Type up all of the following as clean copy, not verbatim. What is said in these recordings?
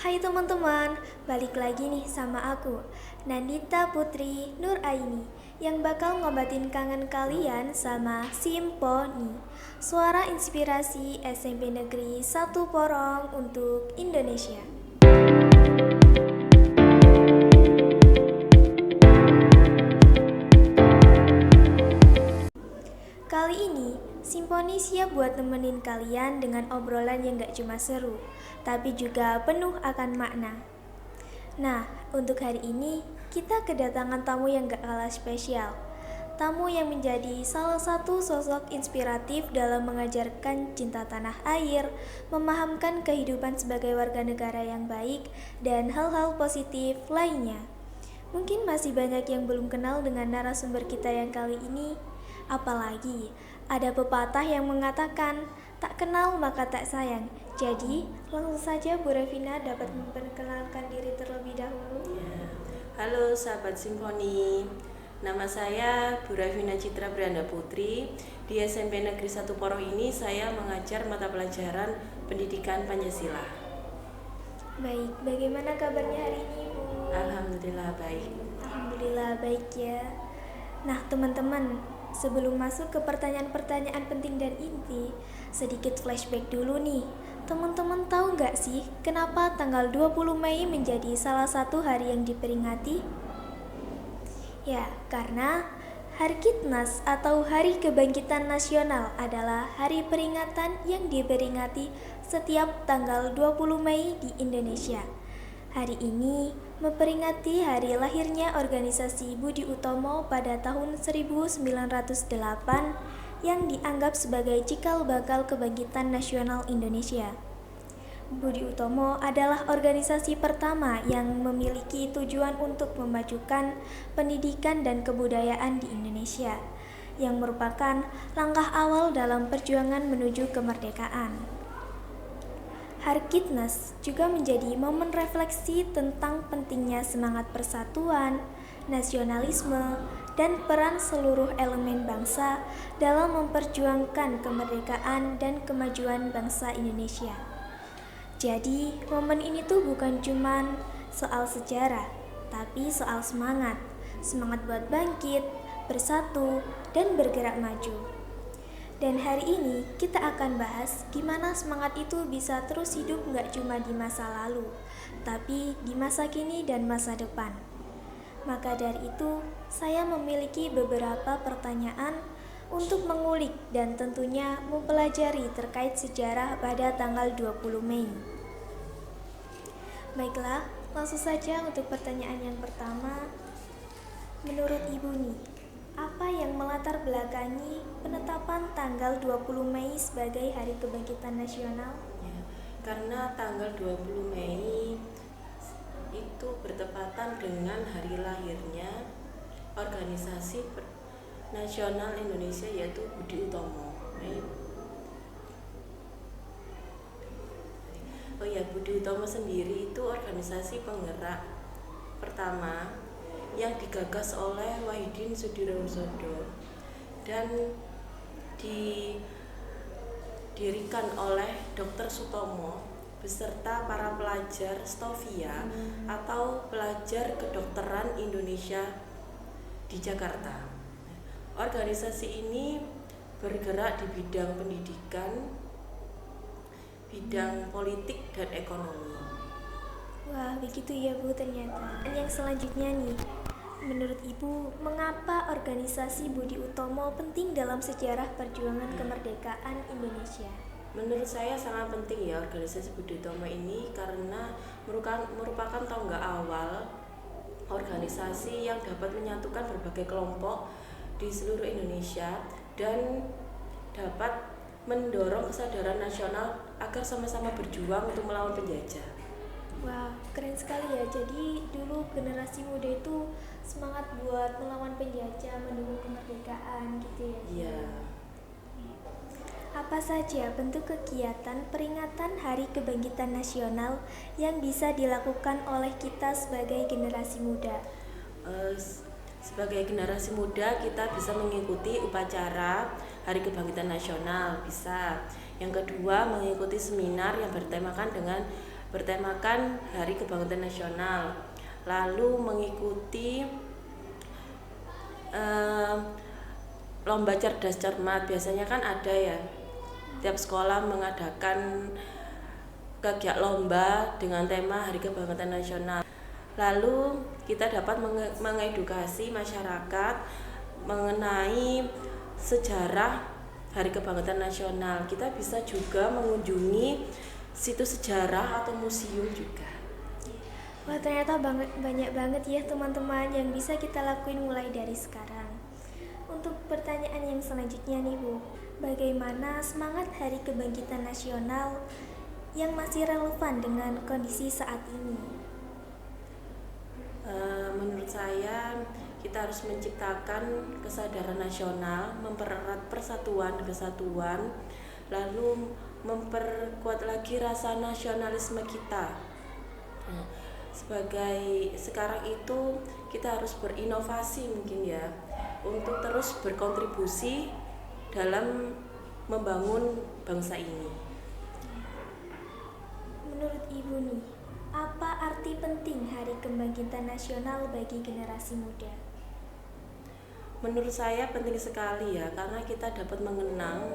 Hai teman-teman, balik lagi nih sama aku, Nandita Putri Nuraini, yang bakal ngobatin kangen kalian sama Simponi, suara inspirasi SMP Negeri 1 Porong untuk Indonesia. Kali ini, Simponi siap buat nemenin kalian dengan obrolan yang gak cuma seru, tapi juga penuh akan makna. Nah, untuk hari ini, kita kedatangan tamu yang gak kalah spesial. Tamu yang menjadi salah satu sosok inspiratif dalam mengajarkan cinta tanah air, memahamkan kehidupan sebagai warga negara yang baik, dan hal-hal positif lainnya. Mungkin masih banyak yang belum kenal dengan narasumber kita yang kali ini. Apalagi, ada pepatah yang mengatakan, tak kenal maka tak sayang. Jadi, langsung saja Bu Revina dapat memperkenalkan diri terlebih dahulu. Halo sahabat Simponi, nama saya Bu Revina Citra Brianda Putri. Di SMP Negeri 1 Porong ini saya mengajar mata pelajaran pendidikan Pancasila. Baik, bagaimana kabarnya hari ini, Bu? Alhamdulillah baik. Alhamdulillah baik ya. Nah, teman-teman, sebelum masuk ke pertanyaan-pertanyaan penting dan inti, sedikit flashback dulu nih. Teman-teman tahu nggak sih kenapa tanggal 20 Mei menjadi salah satu hari yang diperingati? Ya, karena Harkitnas atau Hari Kebangkitan Nasional adalah hari peringatan yang diperingati setiap tanggal 20 Mei di Indonesia. Hari ini memperingati hari lahirnya organisasi Budi Utomo pada tahun 1908 yang dianggap sebagai cikal bakal kebangkitan nasional Indonesia. Budi Utomo adalah organisasi pertama yang memiliki tujuan untuk memajukan pendidikan dan kebudayaan di Indonesia, yang merupakan langkah awal dalam perjuangan menuju kemerdekaan. Harkitnas juga menjadi momen refleksi tentang pentingnya semangat persatuan, nasionalisme, dan peran seluruh elemen bangsa dalam memperjuangkan kemerdekaan dan kemajuan bangsa Indonesia. Jadi, momen ini tuh bukan cuman soal sejarah, tapi soal semangat. Semangat buat bangkit, bersatu, dan bergerak maju. Dan hari ini kita akan bahas gimana semangat itu bisa terus hidup gak cuma di masa lalu, tapi di masa kini dan masa depan. Maka dari itu, saya memiliki beberapa pertanyaan untuk mengulik dan tentunya mempelajari terkait sejarah pada tanggal 20 Mei. Baiklah, langsung saja untuk pertanyaan yang pertama. Menurut Ibu nih, apa yang melatar belakangi penetapan tanggal 20 Mei sebagai Hari Kebangkitan Nasional? Karena tanggal 20 Mei itu bertepatan dengan hari lahirnya organisasi nasional Indonesia yaitu Budi Utomo. Budi Utomo sendiri itu organisasi penggerak pertama yang digagas oleh Wahidin Sudirohusodo dan didirikan oleh Dr. Sutomo beserta para pelajar Stovia atau pelajar kedokteran Indonesia di Jakarta. Organisasi ini bergerak di bidang pendidikan, bidang politik dan ekonomi. Wah, begitu ya Bu ternyata. Dan yang selanjutnya nih, menurut Ibu, mengapa organisasi Budi Utomo penting dalam sejarah perjuangan kemerdekaan Indonesia? Menurut saya sangat penting ya organisasi Budi Utomo ini karena merupakan tonggak awal organisasi yang dapat menyatukan berbagai kelompok di seluruh Indonesia dan dapat mendorong kesadaran nasional agar sama-sama berjuang untuk melawan penjajah. Wah, keren sekali ya. Jadi dulu generasi muda itu semangat buat melawan penjajah, mendukung kemerdekaan gitu ya. Iya. Apa saja bentuk kegiatan peringatan Hari Kebangkitan Nasional yang bisa dilakukan oleh kita sebagai generasi muda? Sebagai generasi muda kita bisa mengikuti upacara Hari Kebangkitan Nasional, bisa. Yang kedua, mengikuti seminar yang bertemakan dengan bertemakan Hari Kebangkitan Nasional. Lalu mengikuti lomba cerdas cermat. Biasanya kan ada ya, tiap sekolah mengadakan kegiatan lomba dengan tema Hari Kebangkitan Nasional. Lalu kita dapat mengedukasi masyarakat mengenai sejarah Hari Kebangkitan Nasional. Kita bisa juga mengunjungi situs sejarah atau museum juga. Wah, ternyata banyak banget ya teman-teman yang bisa kita lakuin mulai dari sekarang. Untuk pertanyaan yang selanjutnya nih Bu, bagaimana semangat Hari Kebangkitan Nasional yang masih relevan dengan kondisi saat ini? Menurut saya, kita harus menciptakan kesadaran nasional, mempererat persatuan dan kesatuan, lalu memperkuat lagi rasa nasionalisme kita. Sebagai sekarang itu kita harus berinovasi mungkin ya, untuk terus berkontribusi dalam membangun bangsa ini. Menurut Ibu nih, apa arti penting Hari Kebangkitan Nasional bagi generasi muda? Menurut saya penting sekali ya, karena kita dapat mengenang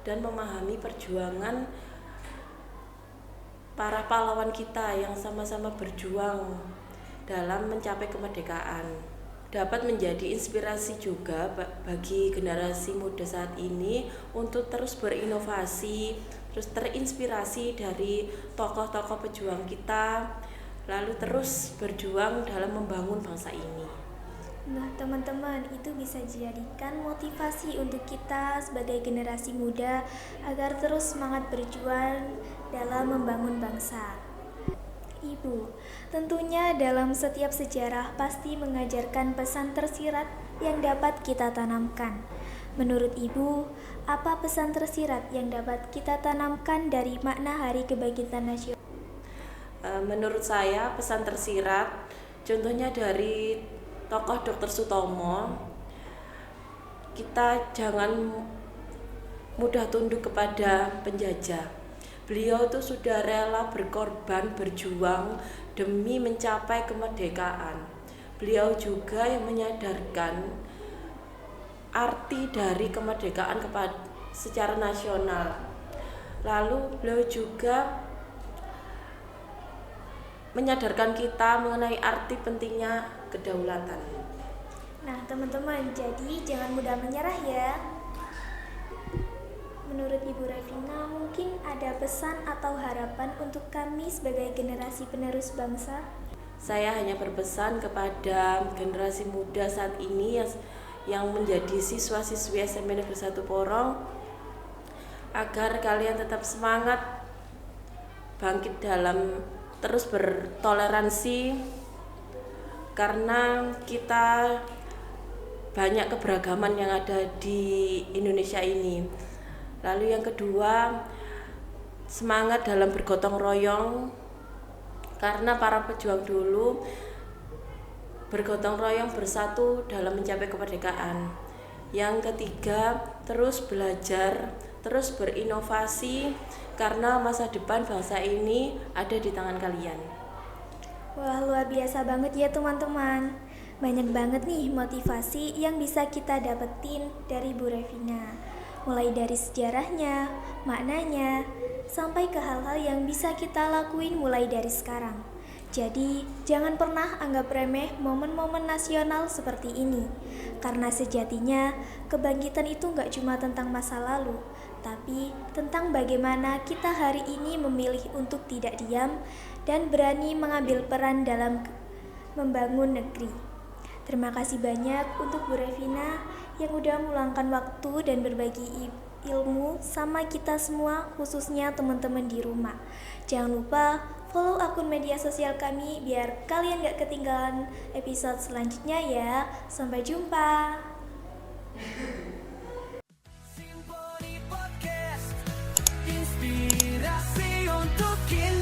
dan memahami perjuangan para pahlawan kita yang sama-sama berjuang dalam mencapai kemerdekaan. Dapat menjadi inspirasi juga bagi generasi muda saat ini untuk terus berinovasi, terus terinspirasi dari tokoh-tokoh pejuang kita, lalu terus berjuang dalam membangun bangsa ini. Nah teman-teman, itu bisa dijadikan motivasi untuk kita sebagai generasi muda agar terus semangat berjuang dalam membangun bangsa. Ibu, tentunya dalam setiap sejarah pasti mengajarkan pesan tersirat yang dapat kita tanamkan. Menurut Ibu, apa pesan tersirat yang dapat kita tanamkan dari makna Hari Kebangkitan Nasional? Menurut saya pesan tersirat, contohnya dari tokoh Dr. Sutomo, kita jangan mudah tunduk kepada penjajah. Beliau itu sudah rela berkorban, berjuang demi mencapai kemerdekaan. Beliau juga yang menyadarkan arti dari kemerdekaan secara nasional. Lalu beliau juga menyadarkan kita mengenai arti pentingnya kedaulatan. Nah teman-teman, jadi jangan mudah menyerah ya. Menurut Ibu Revina, mungkin ada pesan atau harapan untuk kami sebagai generasi penerus bangsa? Saya hanya berpesan kepada generasi muda saat ini yang menjadi siswa-siswi SMP Negeri 1 Porong, agar kalian tetap semangat, bangkit dalam terus bertoleransi, karena kita banyak keberagaman yang ada di Indonesia ini. Lalu yang kedua, semangat dalam bergotong royong, karena para pejuang dulu bergotong royong bersatu dalam mencapai kemerdekaan. Yang ketiga, terus belajar, terus berinovasi, karena masa depan bangsa ini ada di tangan kalian. Wah, luar biasa banget ya teman-teman. Banyak banget nih motivasi yang bisa kita dapetin dari Bu Revina. Mulai dari sejarahnya, maknanya, sampai ke hal-hal yang bisa kita lakuin mulai dari sekarang. Jadi, jangan pernah anggap remeh momen-momen nasional seperti ini. Karena sejatinya, kebangkitan itu gak cuma tentang masa lalu, tapi tentang bagaimana kita hari ini memilih untuk tidak diam dan berani mengambil peran dalam membangun negeri. Terima kasih banyak untuk Bu Revina yang udah meluangkan waktu dan berbagi ilmu sama kita semua, khususnya teman-teman di rumah. Jangan lupa follow akun media sosial kami biar kalian gak ketinggalan episode selanjutnya ya. Sampai jumpa. Simponi Podcast, inspirasi untuk kita.